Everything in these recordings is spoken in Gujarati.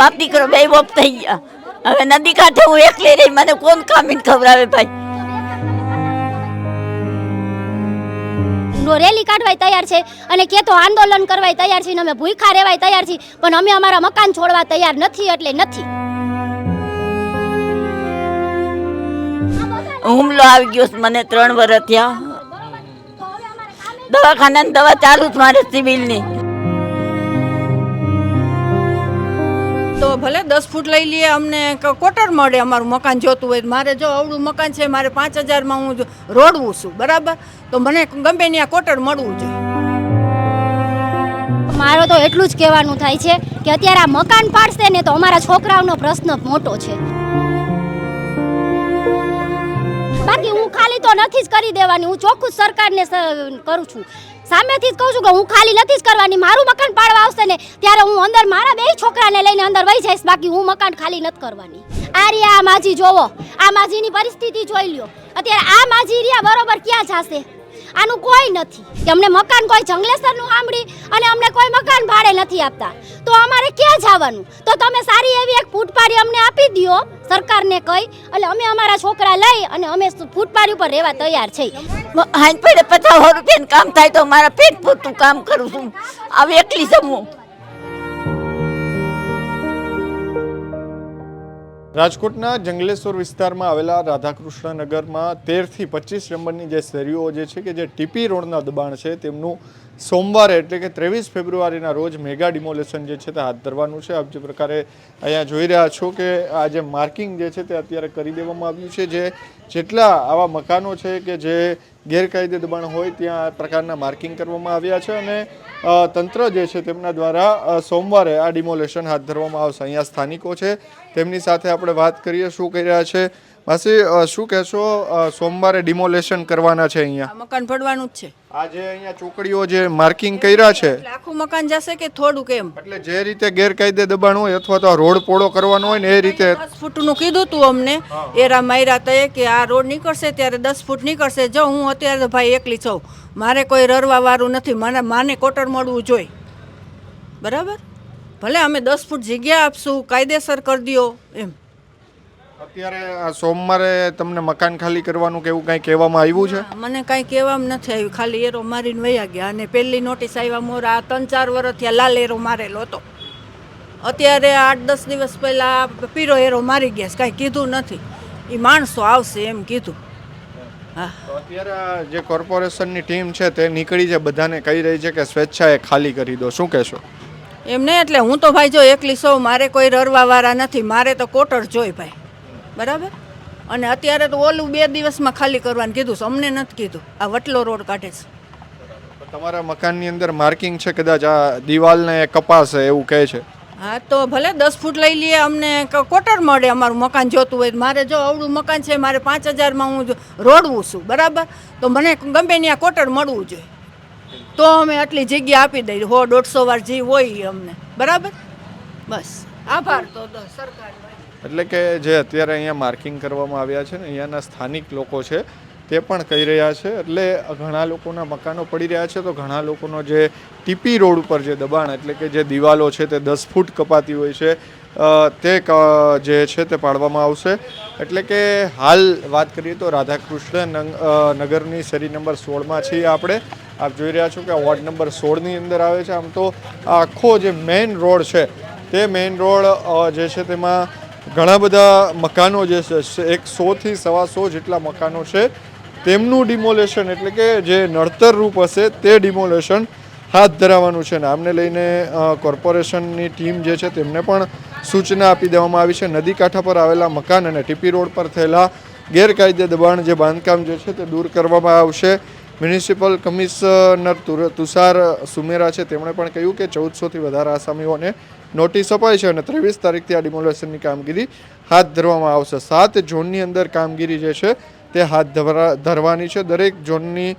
બાપ દીકરો બે બાપ થઈ ગયા. હવે નદી કાંઠે હું એકલી રહી, મને કોણ કામીને ખવડાવે ભાઈ? રેલી કાઢવાય તૈયાર છે અને કે તો આંદોલન કરવાય તૈયાર છે, અમે ભૂખા રહેવાય તૈયાર છીએ, પણ અમે અમારા મકાન છોડવા તૈયાર નથી. એટલે નથી. હુમલો આવી ગયો છે મને 3 વર્ષ થયા. દવાખાના દવા ચાલુ જ મારે સિવિલની. તો ભલે 10 ફૂટ લઈ લઈએ, અમને કોટર મળે. અમારું મકાન જોતું હોય, મારે જો અવળું મકાન છે, મારે 5000માં હું રોડવું છું, બરાબર, તો મને ગમે ત્યાં કોટર મળવું જોઈએ. મારો તો એટલું જ કહેવાનું થાય છે કે અત્યારે આ મકાન પાડશે ને તો અમારા છોકરાઓનો પ્રશ્ન મોટો છે. બાકી હું ખાલી તો નથી જ કરી દેવાની, હું ચોખ્ખું સરકારને કરું છું, સામેથી જ કહું છું કે હું ખાલી નથી જ કરવાની. મારું મકાન પાડવા આવશે ને ત્યારે હું અંદર મારા 2 છોકરાને લઈને અંદર વહી જઈશ, બાકી હું મકાન ખાલી નથી કરવાની. આ રહ્યા આ માજી જોવો, આ માજીની પરિસ્થિતિ જોઈ લ્યો. અત્યારે આ માજી રહ્યા બરોબર ક્યાં જશે? આનું કોઈ નથી કે અમને મકાન કોઈ જંગલેસરનું સાંભળી અને અમને કોઈ મકાન ભાડે નથી આપતા, તો અમારે ક્યાં જવાનું? તો તમે સારી એવી એક ફૂટપારી અમને આપી દો સરકારને કહી, એટલે અમે અમારા છોકરા લઈ અને અમે ફૂટપારી ઉપર રહેવા તૈયાર છીએ. હાઈ પડે 50 રૂપિયાનું કામ થાય તો મારા પેટ પૂરતું કામ કરું છું. હવે એકલી જમું. રાજકોટના જંગલેશ્વર વિસ્તારમાં આવેલા રાધાકૃષ્ણ નગરમાં 13 થી 25 નંબરની જે શેરીઓ જે છે કે જે ટીપી રોડના દબાણ છે, તેમનું સોમવારે એટલે કે 23 ફેબ્રુઆરીના રોજ મેગા ડિમોલેશન જે છે તે હાથ ધરવાનું છે. આપ જે પ્રકારે અહીંયા જોઈ રહ્યા છો કે આ જે માર્કિંગ જે છે તે અત્યારે કરી દેવામાં આવ્યું છે. જેટલા આવા મકાનો છે કે જે ગેરકાયદે દબાણ હોય ત્યાં આ પ્રકારના માર્કિંગ કરવામાં આવ્યા છે અને તંત્ર જે છે તેમના દ્વારા સોમવારે આ ડિમોલેશન હાથ ધરવામાં આવશે. અહીંયા સ્થાનિકો છે, તેમની સાથે આપણે વાત કરીએ શું કહી રહ્યા છે. માસી, શું કહેશો? સોમવારે ડિમોલેશન કરવાના છે અહીંયા, મકાન પડવાનું જ છે. આ જે અહીંયા ચોકડીઓ જે માર્કિંગ કર્યા છે, આખું મકાન જશે કે થોડું કેમ? એટલે જે રીતે ગેરકાયદે દબાણ હોય અથવા તો રોડ પોળો કરવાનો હોય ને એ રીતે 10 ફૂટનું કીધું તું અમને, એરા માયરા તે કે આ રોડ નીકળશે ત્યારે 10 ફૂટ નીકળશે. જો હું અત્યારે ભાઈ એકલી છું, મારે કોઈ રરવા વાળું નથી, માને કોટર મળવું જોઈએ, બરાબર? ભલે અમે 10 ફૂટ જગ્યા આપશું, કાયદેસર કરી દો એમ. અત્યારે આ સોમવારે તમને મકાન ખાલી કરવાનું કે એવું કંઈ કહેવામાં આવ્યું છે? મને કાંઈ કહેવામાં નથી આવ્યું, ખાલી એરો મારીને વયા ગયા. અને પહેલી નોટિસ આવ્યા મોરા 3-4 વર્ષ થયા લાલ એરો મારેલો હતો. અત્યારે 8-10 દિવસ પહેલાં પીરો એરો મારી ગયા, કાંઈ કીધું નથી. એ માણસો આવશે એમ કીધું. હા, અત્યારે જે કોર્પોરેશનની ટીમ છે તે નીકળી છે, બધાને કહી રહી છે કે સ્વેચ્છાએ ખાલી કરી દો, શું કહેશો? એમ નહીં, એટલે હું તો ભાઈ જો એકલી સૌ, મારે કોઈ રરવાવાળા નથી, મારે તો કોટર જોઈ ભાઈ, બરાબર? અને અત્યારે તો ઓલું 2 દિવસમાં ખાલી કરવાનું કીધું છે, અમને નથી કીધું. આ વટલો રોડ કાઢે છે. તમારા મકાનની અંદર માર્કિંગ છે, કદાચ આ દિવાલને કપાશે એવું કહે છે. હા, તો ભલે 10 ફૂટ લઈ લઈએ, અમને કોટર મળે. અમારું મકાન જોતું હોય, મારે જો અવળું મકાન છે, મારે 5000માં હું રોડવું છું, બરાબર, તો મને ગમે ત્યાં કોટર મળવું જોઈએ, તો અમે આટલી જગ્યા આપી દઈએ. 100-150 વાર જે હોય અમને, બરાબર? બસ આભાર તો સરકાર. એટલે કે જે અત્યારે અહીંયા માર્કિંગ કરવામાં આવ્યા છે ને, અહીંયાના સ્થાનિક લોકો છે તે પણ કહી રહ્યા છે. એટલે ઘણા લોકોના મકાનો પડી રહ્યા છે, તો ઘણા લોકોનો જે ટીપી રોડ ઉપર જે દબાણ એટલે કે જે દિવાલો છે તે 10 ફૂટ કપાતી હોય છે તે જે છે તે પાડવામાં આવશે. એટલે કે હાલ વાત કરીએ તો રાધાકૃષ્ણ નગરની શેરી નંબર 16માં છીએ આપણે. આપ જોઈ રહ્યા છો કે વોર્ડ નંબર 16ની અંદર આવે છે. આમ તો આખો જે મેઇન રોડ છે તે મેઇન રોડ જે છે તેમાં ઘણા બધા મકાનો જે છે, 100 થી 125 જેટલા મકાનો છે, તેમનું ડિમોલેશન એટલે કે જે નડતર રૂપ હશે તે ડિમોલેશન હાથ ધરાવવાનું છે. ને આમને લઈને કોર્પોરેશનની ટીમ જે છે તેમને પણ સૂચના આપી દેવામાં આવી છે. નદી કાંઠા પર આવેલા મકાન અને ટીપી રોડ પર થયેલા ગેરકાયદે દબાણ જે બાંધકામ જે છે તે દૂર કરવામાં આવશે. મ્યુનિસિપલ કમિશનર તુષાર સુમેરા છે, તેમણે પણ કહ્યું કે 1400થી વધારે આસામીઓને નોટિસ અપાઈ છે અને 23 તારીખથી આ ડિમોલેશનની કામગીરી હાથ ધરવામાં આવશે. 7 ઝોનની અંદર કામગીરી જે છે તે હાથ ધરવાની છે. દરેક ઝોનની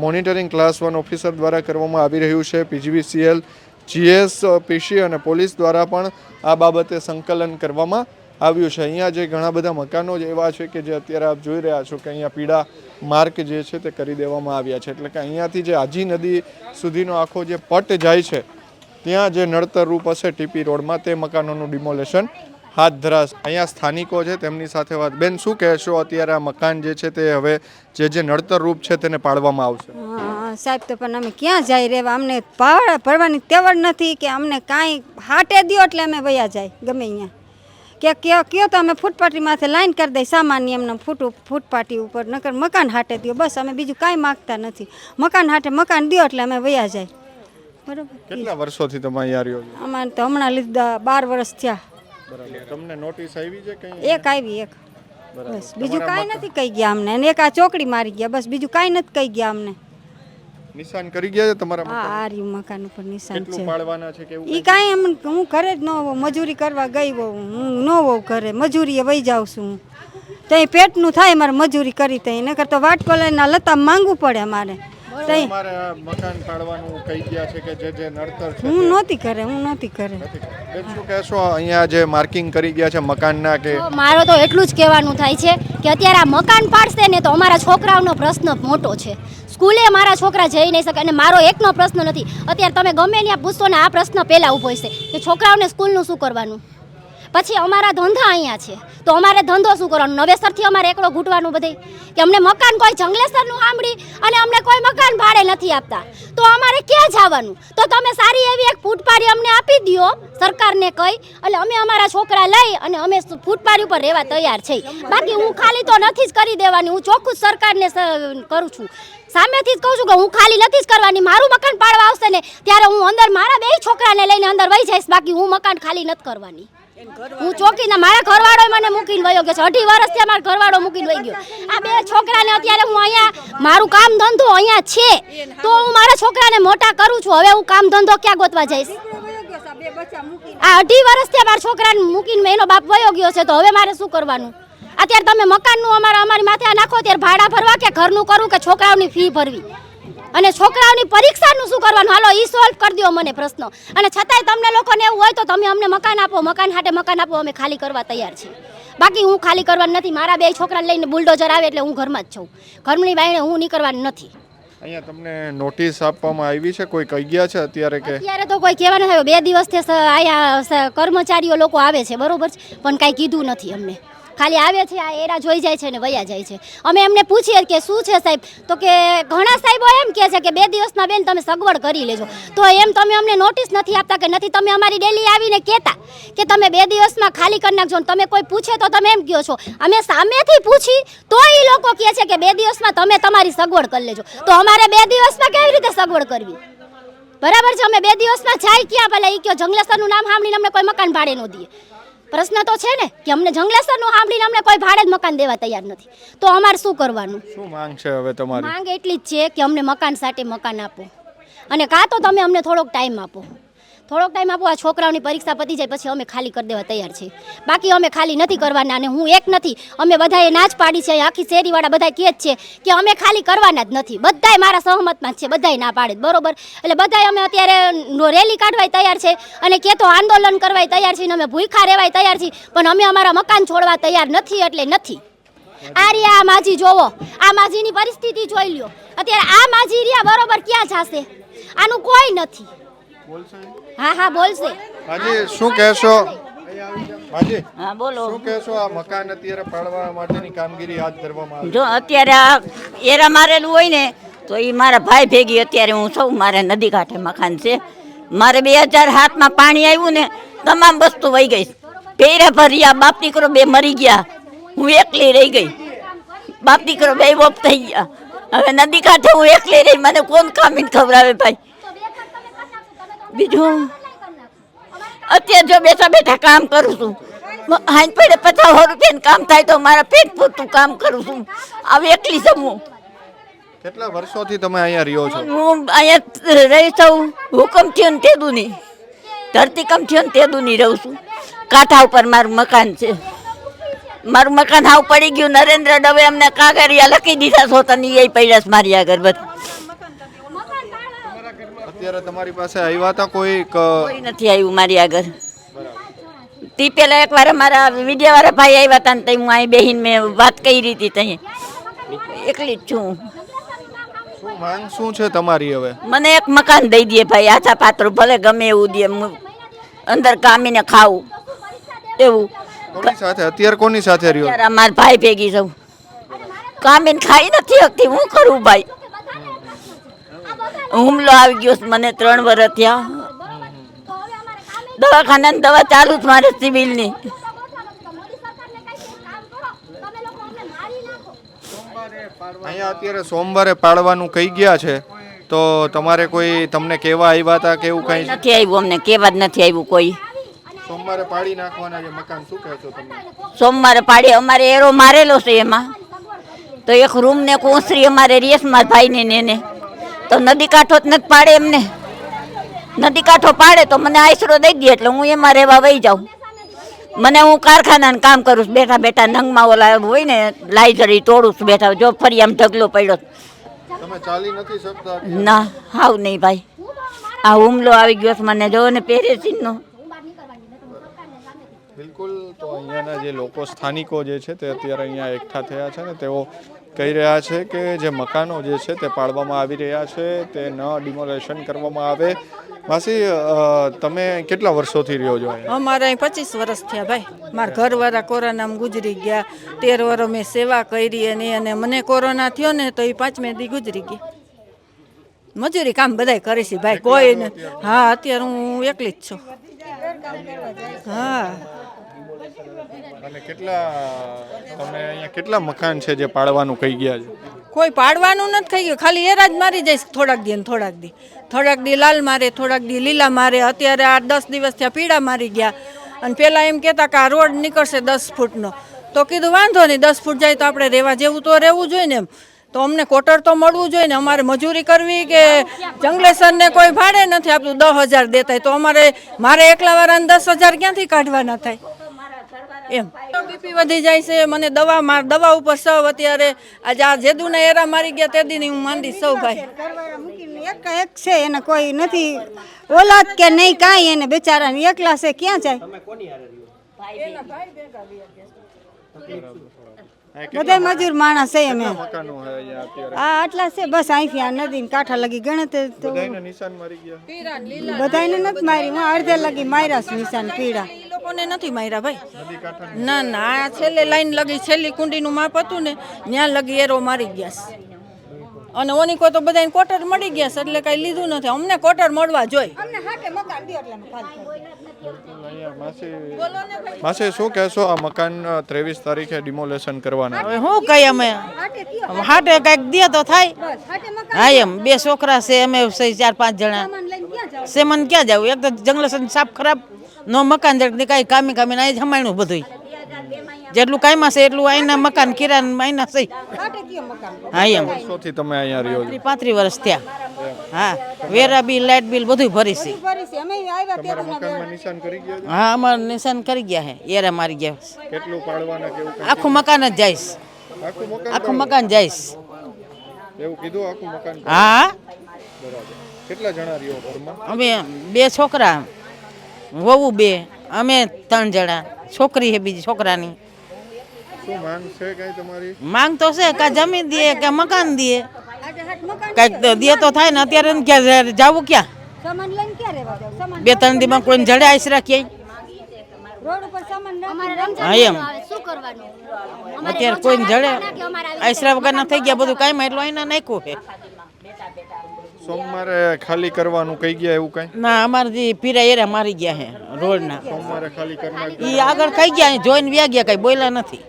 મોનિટરિંગ ક્લાસ 1 ઓફિસર દ્વારા કરવામાં આવી રહ્યું છે. PGVCL, GS, PC અને પોલીસ દ્વારા પણ આ બાબતે સંકલન કરવામાં આવ્યું છે. અહીંયા જે ઘણા બધા મકાનો એવા છે કે જે અત્યારે આપ જોઈ રહ્યા છો કે અહીંયા પીળા માર્ક જે છે તે કરી દેવામાં આવ્યા છે. એટલે કે અહીંયાથી જે આજી નદી સુધીનો આખો જે પટ જાય છે ત્યાં જે નડતર રૂપ હશે ટીપી રોડમાં તે મકાનોનું ડિમોલેશન હાથ ધરાશે. અહીંયા સ્થાનિકો છે તેમની સાથે વાત. બેન, શું કહેશો? અત્યારે આ મકાન જે છે તે હવે જે નડતર રૂપ છે તેને પાડવામાં આવશે. હા સાહેબ, તો પણ અમે ક્યાં જાય રહેવા? અમને ભાડા ભરવાની તેવડ નથી કે અમને કાંઈ હાટે દ્યો એટલે અમે વયા જાય ગમે અહીંયા કે કયો તો અમે ફૂટપાટી માથે લાઈન કરી દઈ સામાન્ય એમને ફૂટપાટી ઉપર, નકર મકાન હાટે દ્યો. બસ અમે બીજું કાંઈ માગતા નથી. મકાન હાટે મકાન દ્યો એટલે અમે વયા જાય. બરાબર. કેટલા વર્ષોથી તમે અહીંયા રહ્યો છો? અમારે તો હમણાં લીધા 12 વર્ષ થયા. બરાબર. તમને નોટિસ આવી છે કઈ? એક આવી, એક. બસ બીજું કાંઈ નથી કહી ગયા અમને. અને એક આ ચોકડી મારી ગયા. બસ બીજું કાંઈ નથી કહી ગયા અમને. નિશાન કરી ગયા છે તમારા હા, મકાન? આ રહ્યું મકાન ઉપર નિશાન કેટલું છે. પાડવાના છે કે એવું? ઈ કાંઈ એમ હું ઘરે જ ન હોઉં, મજૂરી કરવા ગઈ હોઉં. હું ન હોઉં ઘરે, મજૂરીએ વહી જાઉં છું. ત્યાં પેટનું થાય મારે મજૂરી કરી ત્યાં, નકર તો વાટકો લઈને લતા માંગવું પડે અમારે. તમારે આ મકાન પાડવાનું કહી ગયા છે કે જે નડતર છે હું નહોતી કરે. બેન, શું કહેશો? અહીંયા જે માર્કિંગ કરી ગયા છે મકાનના કે તો મારો તો એટલું જ કહેવાનું થાય છે કે અત્યારે આ મકાન પાડશે ને તો અમારા છોકરાઓનો પ્રશ્ન મોટો છે. સ્કૂલે મારા છોકરા જઈ નહીં શકે. અને મારો એકનો પ્રશ્ન નથી. અત્યારે તમે ગમે ત્યાં પૂછશો ને આ પ્રશ્ન પહેલાં ઊભો છે કે છોકરાઓને સ્કૂલનું શું કરવાનું. પછી અમારા ધંધા અહીંયા છે તો અમારે ધંધો શું કરવાનો? નવેસરથી અમારે એકડો ઘૂંટવાનું બધે કે અમને મકાન કોઈ જંગલેસરનું સાંભળી અને અમને કોઈ મકાન ભાડે નથી આપતા તો અમારે ક્યાં જવાનું? તો તમે સારી એવી એક ફૂટપાડી અમને આપી દો સરકારને કહી, એટલે અમે અમારા છોકરા લઈ અને અમે ફૂટપાડી ઉપર રહેવા તૈયાર છીએ. બાકી હું ખાલી તો નથી જ કરી દેવાની. હું ચોખ્ખું સરકારને કરું છું, સામેથી જ કહું છું કે હું ખાલી નથી જ કરવાની. મારું મકાન પાડવા આવશે ને ત્યારે હું અંદર મારા 2 છોકરાને લઈને અંદર વહી જઈશ. બાકી હું મકાન ખાલી નથી કરવાની. હું ચોકીના મારા ઘરવાળો મને મૂકીને વયો ગયો છે. 2.5 વર્ષથી મારો ઘરવાળો મૂકીને વહી ગયો. આ 2 છોકરાને અત્યારે હું અહીંયા મારું કામ ધંધો અહીંયા છે તો હું મારા છોકરાને મોટા કરું છું. હવે હું કામ ધંધો ક્યાં ગોતવા જઈશ? આ 2.5 વર્ષથી મારા છોકરાને મૂકીને એનો બાપ વયો ગયો છે તો હવે મારે શું કરવાનું? અત્યારે તમે મકાનનું અમારી માથે નાખો ત્યારે ભાડા ભરવા કે ઘરનું કરવું કે છોકરાઓની ફી ભરવી અને છોકરાઓની પરીક્ષાનું શું કરવાનું? હાલો ઈ સોલ્વ કરી દો મને પ્રશ્ન. અને છતાંય તમને લોકોને એવું હોય તો તમે અમને મકાન આપો, મકાન હાટે મકાન આપો, અમે ખાલી કરવા તૈયાર છીએ. બાકી હું ખાલી કરવાની નથી. મારા 2 છોકરાને લઈને બુલડોઝર આવે એટલે હું ઘરમાં જ છું. ઘરની બાયણે હું નીકળવાની નથી. અહીંયા તમને નોટિસ આપવામાં આવી છે? કોઈ કહી ગયા છે અત્યારે કે? અત્યારે તો કોઈ કહેવા નથી આવ્યો. 2 દિવસથી અહીંયા કર્મચારીઓ લોકો આવે છે, બરોબર છે, પણ કાંઈ કીધું નથી અમને. ખાલી આવે છે, આ એરા જોઈ જાય છે ને વયા જાય છે. અમે એમને પૂછીએ કે શું છે સાહેબ, તો કે ઘણા સાહેબો એમ કહે છે કે 2 દિવસમાં બેન તમે સગવડ કરી લેજો. તો એમ તમે અમને નોટિસ નથી આપતા કે નથી તમે અમારી ડેલી આવીને કહેતા કે તમે 2 દિવસમાં ખાલી કરી નાખજો. તમે કોઈ પૂછે તો તમે એમ કહો છો. અમે સામેથી પૂછી તો એ લોકો કહે છે કે 2 દિવસમાં તમે તમારી સગવડ કરી લેજો. તો અમારે 2 દિવસમાં કેવી રીતે સગવડ કરવી? બરાબર છે, અમે 2 દિવસમાં જાય ક્યાં? ભલે એ કહો જંગલેસરનું નામ સાંભળીને અમને કોઈ મકાન ભાડે ન દે. પ્રશ્ન તો છે ને કે અમને જંગલેસરનું સાંભળીને અમને કોઈ ભાડે જ મકાન દેવા તૈયાર નથી. તો અમારે શું કરવાનું? શું માંગ છે હવે તમારી? માંગ એટલી જ છે કે અમને મકાન સાથે મકાન આપો અને કાં તો તમે અમને થોડોક ટાઈમ આપો. આ છોકરાઓની પરીક્ષા પતી જાય પછી અમે ખાલી કરી દેવા તૈયાર છીએ. બાકી અમે ખાલી નથી કરવાના. અને હું એક નથી, અમે બધાએ ના જ પાડી છે. આખી શેરીવાળા બધા કહે જ છે કે અમે ખાલી કરવાના જ નથી. બધાય મારા સહમતમાં જ છે, બધાય ના પાડે, બરોબર. એટલે બધાય અમે અત્યારે રેલી કાઢવાય તૈયાર છે અને કે તો આંદોલન કરવાય તૈયાર છીએ, અમે ભૂખા રહેવાય તૈયાર છીએ, પણ અમે અમારા મકાન છોડવા તૈયાર નથી. એટલે નથી. આ રહ્યા આ માજી જોવો, આ માજીની પરિસ્થિતિ જોઈ લ્યો. અત્યારે આ માજી રહ્યા બરોબર ક્યાં જશે? આનું કોઈ નથી. હા બોલશે. હાજી, શું કહેશો? હાજી, હા બોલો. શું કહેશો? આ મકાન અત્યારે પાડવા માટેની કામગીરી હાથ ધરવામાં આવી? જો અત્યારે આ એરા મારેલું હોય ને તો એ મારા ભાઈ ભેગી અત્યારે હું સૌ મારે નદી કાંઠે મકાન છે. મારે 2007માં પાણી આવ્યું ને તમામ વસ્તુ વહી ગઈ. પેરા ભર્યા, બાપ દીકરો 2 મરી ગયા, હું એકલી રહી ગઈ. બાપ દીકરો 2 વોપ થઈ ગયા. હવે નદી કાંઠે હું એકલી રહી, મને કોણ કામીને ખવડાવે ભાઈ? બીજું અત્યારે જો બેઠા કામ કરું છું. 50 રૂપિયાનું કામ થાય તો મારા પેટ પૂરતું કામ કરું છું. હવે એકલી છું હું. કેટલા વર્ષોથી તમે અહીંયા રહ્યો છો? હું અહીંયા રહી છું. હુકમ થયો ને તેદુની, ધરતીકંપ થયો ને તેદુની રહું છું. કાંઠા ઉપર મારું મકાન છે. મારું મકાન હાવ પડી ગયું. નરેન્દ્ર દવે અમને કાગળિયા લખી દીધા છો તને એ પડ્યા છે મારી આગળ. બધા અત્યારે તમારી પાસે આવ્યા હતા કોઈ? કોઈ નથી આવ્યું મારી આગળ. તી પેલા એકવાર અમારા વિડિયાવાળા ભાઈ આવ્યા હતા ને તઈ હું અહીં બેહીને મેં વાત કરી હતી. તઈ એકલી જ છું. શું માંગ શું છે તમારી હવે? મને એક મકાન દઈ દે ભાઈ, આછા પાત્રો ભલે ગમે એવું દે, અંદર કામીને ખાવું એવું. કોની સાથે અત્યારે કોની સાથે રહ્યો? અત્યારે મારા ભાઈ ભેગી છું, કામીને ખાઈ નથી શકતી, હું કરું ભાઈ? હુમલો આવી ગયો છે મને 3 વર્ષ થયા, દવાખાનાની દવા ચાલુ જ મારે સિવિલની. અહીંયા અત્યારે સોમવારે પાડવાનું કહી ગયા છે, તો તમારે કોઈ તમને કહેવા આવ્યા હતા કે એવું કઈ? નથી આવ્યું, અમને કેવા જ નથી આવ્યું કોઈ. સોમવારે પાડી નાખવાના છે મકાન, શું કહેશો તમે? સોમવારે પાડી, અમારે એરો મારેલો છે એમાં, તો એક રૂમ ને કોસરી અમારે રેસ મારા ભાઈને ને એને તો નદી કાંઠો જ નથી પાડે એમને. નદી કાંઠો પાડે તો મને આશરો દઈ દે એટલે હું એમાં રહેવા વહી જાઉં. મને હું કારખાનાનું કામ કરું છું, બેઠા બેઠા નંગમાં ઓલા હોય ને લાઇઝરી તોડું છું બેઠા, જો ફરી આમ ઢગલો પડ્યો. તમે ચાલી નથી શકતા? ના હાવ નહીં ભાઈ, આ હુમલો આવી ગયો છે મને, જો ને પેરેસીનનો. બિલકુલ. તો અહીંયાના જે લોકો સ્થાનિકો જે છે તે અત્યારે અહીંયા એકઠા થયા છે ને તેઓ કહી રહ્યા છે કે જે મકાનો જે છે તે પાડવામાં આવી રહ્યા છે તે ન ડિમોલેશન કરવામાં આવે. માસી, તમે કેટલા વર્ષોથી રહ્યો છો અહીંયા? અમારે અહીં 25 વર્ષ થયા ભાઈ. મારા ઘરવાળા કોરોનામાં ગુજરી ગયા, 13 વર્ષ મેં સેવા કરી અને મને કોરોના થયો ને તો એ 5મે દી ગુજરી ગઈ. મજૂરી કામ બધાય કરે છે ભાઈ, કોઈ નથી. હા, અત્યારે હું એકલી જ છું. હા. અને કેટલા મકાન છે જે પાડવાનું કહી ગયા છે? કોઈ પાડવાનું નથી થઈ ગયું, ખાલી એરા જ મારી જાય થોડાક દી ને થોડાક દી લાલ મારે, થોડાક દી લીલા મારે. અત્યારે આ 10 દિવસ થયા પીળા મારી ગયા. અને પેલા એમ કહેતા કે આ રોડ નીકળશે 10 ફૂટનો, તો કીધું વાંધો નહીં, 10 ફૂટ જાય તો આપણે રહેવા જેવું તો રહેવું જોઈએ ને એમ. તો અમને કોટર તો મળવું જોઈએ ને, અમારે મજૂરી કરવી કે જંગલેસરને કોઈ ભાડે નથી આપતું, 10,000 દેતા, તો મારે એકલા વાળાને 10,000 ક્યાંથી કાઢવાના થાય એમ. બીપી વધી જાય છે મને, દવા ઉપર સૌ અત્યારે આજે આ જેદુના એરા મારી ગયા તે દી હું માંદી સૌ ભાઈ. એક છે, એને કોઈ નથી ઓલાદ કે નહીં કાંઈ, એને બિચારાને એકલા છે, ક્યાં જાય? બધા મજૂર માણસ છે અમે. મકાનો છે અહીંયા અત્યારે? આ આટલા છે બસ, અહીંથી આ નદી કાંઠા લગી ગણતરી તો બધાયને નિશાન મારી ગયા? બધાને નથી મારી, હું અડધે લગી માર્યા છે નિશાન પીડા. એ લોકોને નથી માર્યા ભાઈ. ના ના, આ છેલ્લે લાઈન લગી, છેલ્લી કુંડીનું માપ હતું ને ત્યાં લગી એરો મારી ગયા છે. અને ઓની કોઈ તો બધાને કોટર મળી ગયા છે, એટલે કઈ લીધું નથી. અમને કોટર મળવા જોઈએ. માસી, શું કહેશો? આ મકાન 23 તારીખે ડિમોલેશન કરવાના? હવે શું કઈ અમે હાટે કઈક દે તો થાય. હા એમ 2 છોકરા છે, અમે 4-5 જણા સેમન ક્યાં જવું? એક તો જંગલેશન સાફ ખરાબ નો મકાન કઈ કામી નહીં જમાણું બધું, જેટલું કાયમાં છે એટલું અહીંના મકાન કિરાન અહીંના છે. હા એમ વર્ષોથી તમે અહીંયા રહ્યો છો? 35 વર્ષ થયા. હા, વેરા બિલ, લાઇટ બિલ બધું ભરી છે. તમારા મકાનમાં નિશાન કરી ગયા છે? હા, અમારે નિશાન કરી ગયા છે, એરા મારી ગયા. કેટલું પાડવાના કેવું? આખું મકાન જ જઈશ, આખું મકાન જઈશ. એવું કીધું? આખું મકાન? હા. બરાબર. કેટલા જણા રહ્યો ઘરમાં? અમે 2 છોકરા, વહુ 2, અમે 3 જણા, છોકરી છે બીજી છોકરાની. શું માંગ છે કઈ તમારી? માંગ તો છે કે જમીન દે કે મકાન દે, કઈક દે તો થાય ને. અત્યારે ક્યાં જવું, ક્યાં 2-3 દીમાં કોઈ જડે આશરા ક્યાંય? હા એમ અત્યારે કોઈ જડે આશરા વગરના થઈ ગયા, બધું કાંઈ એટલું અહીંના નાખ્યું છે. સોમવારે ખાલી કરવાનું કહી ગયા એવું કઈ? ના, અમારે જે પીરા એરા મારી ગયા છે રોડના, સોમવારે ખાલી કરી નાખજો. એ આગળ ખાઈ ગયા, જોઈને વ્યા ગયા, કઈ બોલ્યા નથી.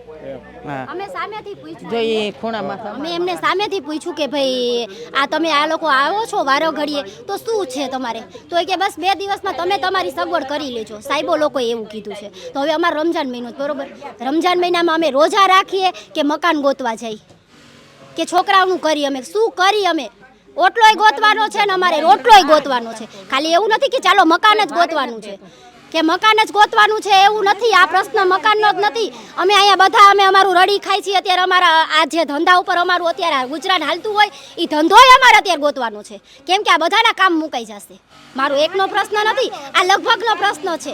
હા, અમે સામેથી પૂછ્યું, જો એ ખૂણામાં અમે એમને સામેથી પૂછ્યું કે ભાઈ આ તમે આ લોકો આવો છો વારો ઘડીએ તો શું છે તમારે? તો એ કે બસ 2 દિવસમાં તમે તમારી સગવડ કરી લેજો. સાહેબો લોકોએ એવું કીધું છે. તો હવે અમારે રમજાન મહિનો બરોબર, રમજાન મહિનામાં અમે રોજા રાખીએ કે મકાન ગોતવા જઈએ કે છોકરાઓનું કરીએ? અમે શું કરી? અમે ઓટલોય ગોતવાનો છે ને અમારે રોટલોય ગોતવાનો છે. ખાલી એવું નથી કે ચાલો મકાન જ ગોતવાનું છે. કે મકાન જ ગોતવાનું છે એવું નથી. આ પ્રશ્ન મકાનનો જ નથી. અમે અહીંયા બધા અમે અમારું રડી ખાઈ છીએ. અત્યારે અમારા આ જે ધંધા ઉપર અમારું અત્યારે ગુજરાન હાલતું હોય એ ધંધોય અમારે અત્યારે ગોતવાનો છે, કેમ કે આ બધાના કામ મુકાઈ જશે. મારો એકનો પ્રશ્ન નથી, આ લગભગનો પ્રશ્ન છે.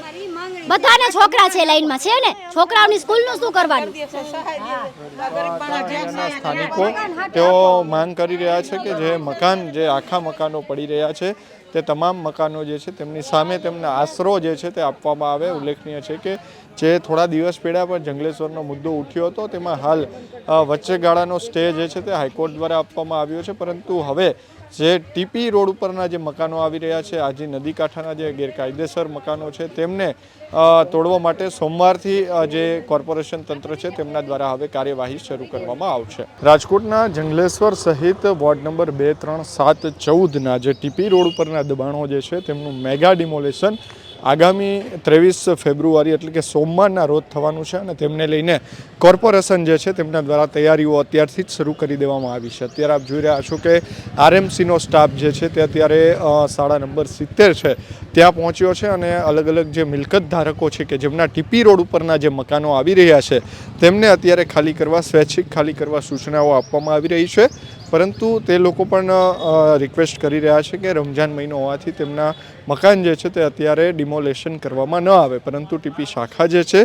બધાને છોકરા છે લાઈનમાં છે ને, છોકરાઓની સ્કૂલનું શું કરવાનું? સ્થાનિકો તેઓ માંગ કરી રહ્યા છે કે જે મકાન, જે આખા મકાનો પડી રહ્યા છે તે તમામ મકાનો જે છે તેમની સામે તેમને આશરો જે છે તે આપવામાં આવે. ઉલ્લેખનીય છે કે જે થોડા દિવસ પહેલાં પણ જંગલેશ્વરનો મુદ્દો ઉઠ્યો હતો તેમાં હાલ વચ્ચે ગાળાનો સ્ટે જે છે તે હાઈકોર્ટ દ્વારા આપવામાં આવ્યો છે, પરંતુ હવે જે ટીપી રોડ ઉપરના જે મકાનો આવી રહ્યા છે, આજે નદી કાંઠાના જે ગેરકાયદેસર મકાનો છે તેમને તોડવા માટે સોમવારથી જે કોર્પોરેશન તંત્ર છે તેમના દ્વારા હવે કાર્યવાહી શરૂ કરવામાં આવશે. રાજકોટના જંગલેશ્વર સહિત વોર્ડ નંબર 2, 3, 7, 14ના જે ટીપી રોડ ઉપરના દબાણો જે છે તેમનું મેગા ડિમોલેશન આગામી 23 ફેબ્રુઆરી એટલે કે સોમવારના રોજ થવાનું છે અને તેમને લઈને કોર્પોરેશન જે છે તેમના દ્વારા તૈયારીઓ અત્યારથી જ શરૂ કરી દેવામાં આવી છે. અત્યારે આપ જોઈ રહ્યા છો કે આરએમસીનો સ્ટાફ જે છે તે અત્યારે શાળા નંબર 70 છે ત્યાં પહોંચ્યો છે અને અલગ અલગ જે મિલકત ધારકો છે કે જેમના ટીપી રોડ ઉપરના જે મકાનો આવી રહ્યા છે તેમને અત્યારે ખાલી કરવા, સ્વૈચ્છિક ખાલી કરવા સૂચનાઓ આપવામાં આવી રહી છે, પરંતુ તે લોકો પણ રિક્વેસ્ટ કરી રહ્યા છે કે રમજાન મહિનો હોવાથી તેમના મકાન જે છે તે અત્યારે ડિમોલેશન કરવામાં ન આવે, પરંતુ ટીપી શાખા જે છે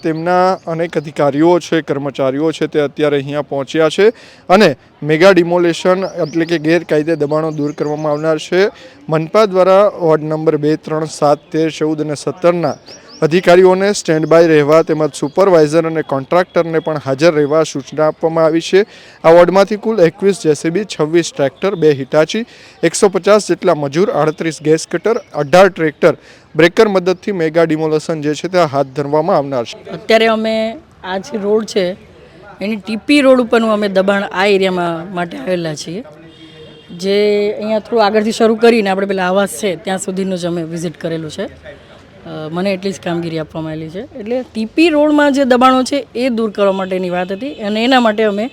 તેમના અનેક અધિકારીઓ છે, કર્મચારીઓ છે તે અત્યારે અહીંયા પહોંચ્યા છે અને મેગા ડિમોલેશન એટલે કે ગેરકાયદે દબાણો દૂર કરવામાં આવનાર છે. મનપા દ્વારા વોર્ડ નંબર 2, 3, 7, 13, 14 અને 17ના અધિકારીઓને સ્ટેન્ડ બાય રહેવા તેમજ સુપરવાઇઝર અને કોન્ટ્રાક્ટરને પણ હાજર રહેવા સૂચના આપવામાં આવી છે. આ વોર્ડમાંથી કુલ 21 જેસીબી, 26 ટ્રેક્ટર, 2 હિટાચી, 150 જેટલા મજૂર, 38 ગેસ કટર, 18 ટ્રેક્ટર બ્રેકર મદદથી મેગા ડિમોલેશન જે છે તે હાથ ધરવામાં આવનાર છે. અત્યારે અમે આ જે રોડ છે એની ટીપી રોડ ઉપરનું અમે દબાણ આ એરિયામાં માટે આવેલા છીએ. જે અહીંયા થોડું આગળથી શરૂ કરીને આપણે પેલા આવાસ છે ત્યાં સુધીનું જ અમે વિઝિટ કરેલું છે. મને એટલી જ કામગીરી આપવામાં આવેલી છે. એટલે ટીપી રોડમાં જે દબાણો છે એ દૂર કરવા માટેની વાત હતી અને એના માટે અમે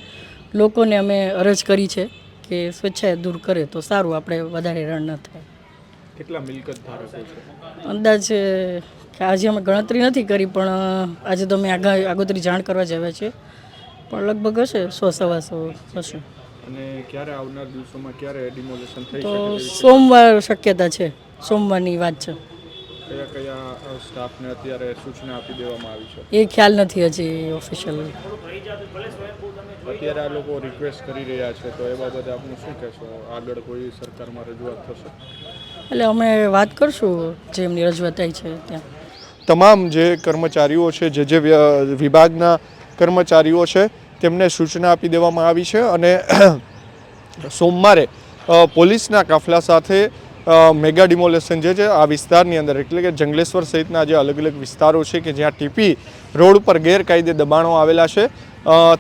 લોકોને અમે અરજ કરી છે કે સ્વેચ્છાએ દૂર કરે તો સારું, આપણે વધારે રણ ન થાય. કેટલા મિલકત ધારકો છે? અંદાજ કે આજે અમે ગણતરી નથી કરી, પણ આજે તો અમે આગોતરી જાણ કરવા જ આવ્યા છીએ, પણ લગભગ હશે 100-125 હશે. અને ક્યારે આવનાર દિવસોમાં ક્યારે ડિમોલેશન થઈ તો શકે? સોમવાર શક્યતા છે, સોમવારની વાત છે. કયા કયા સ્ટાફને અત્યારે સૂચના આપી દેવામાં આવી છે એ ખ્યાલ નથી હજી ઓફિશિયલ. અત્યારે આ લોકો રિક્વેસ્ટ કરી રહ્યા છે તો એ બાબતે આપનું શું કહેશો? આગળ કોઈ સરકારમાં રજૂઆત થશે? એટલે અમે વાત કરશું જે એમની રજૂઆત થઈ છે ત્યાં. તમામ જે કર્મચારીઓ છે, જે વિભાગના કર્મચારીઓ છે તેમને સૂચના આપી દેવામાં આવી છે અને સોમવારે પોલીસના કાફલા સાથે મેગા ડિમોલેશન જે છે આ વિસ્તારની અંદર એટલે કે જંગલેશ્વર સહિતના જે અલગ અલગ વિસ્તારો છે કે જ્યાં ટીપી રોડ ઉપર ગેરકાયદે દબાણો આવેલા છે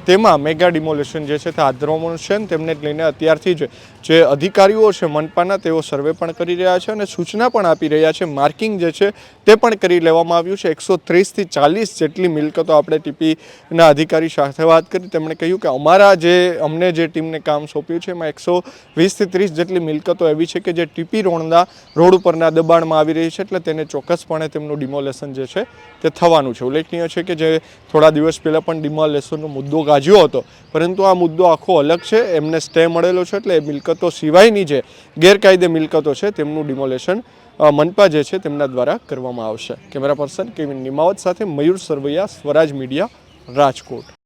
તેમાં મેગા ડિમોલેશન જે છે તે હાથ ધરવાનું છે. તેમને લઈને અત્યારથી જ જે અધિકારીઓ છે મનપાના તેઓ સર્વે પણ કરી રહ્યા છે અને સૂચના પણ આપી રહ્યા છે. માર્કિંગ જે છે તે પણ કરી લેવામાં આવ્યું છે. 130 થી 40 જેટલી મિલકતો આપણે ટીપીના અધિકારી સાથે વાત કરી, તેમણે કહ્યું કે અમને જે ટીમને કામ સોંપ્યું છે એમાં 120 થી 30 જેટલી મિલકતો એવી છે કે જે ટીપી રોડ ઉપરના દબાણમાં આવી રહી છે, એટલે તેને ચોક્કસપણે તેમનું ડિમોલેશન જે છે તે થવાનું છે. ઉલ્લેખનીય છે કે જે થોડા દિવસ પહેલાં પણ ડિમોલેશનનો મુદ્દો ગાજ્યો હતો, પરંતુ આ મુદ્દો આખો અલગ છે. એમને સ્ટે મળેલો છે એટલે એ મિલકતો સિવાયની જે ગેરકાયદે મિલકતો છે તેમનું ડિમોલેશન મનપા જે છે તેમના દ્વારા કરવામાં આવશે. કેમેરા પર્સન કેવિન નિમાવત સાથે મયુર સરવૈયા, સ્વરાજ મીડિયા, રાજકોટ.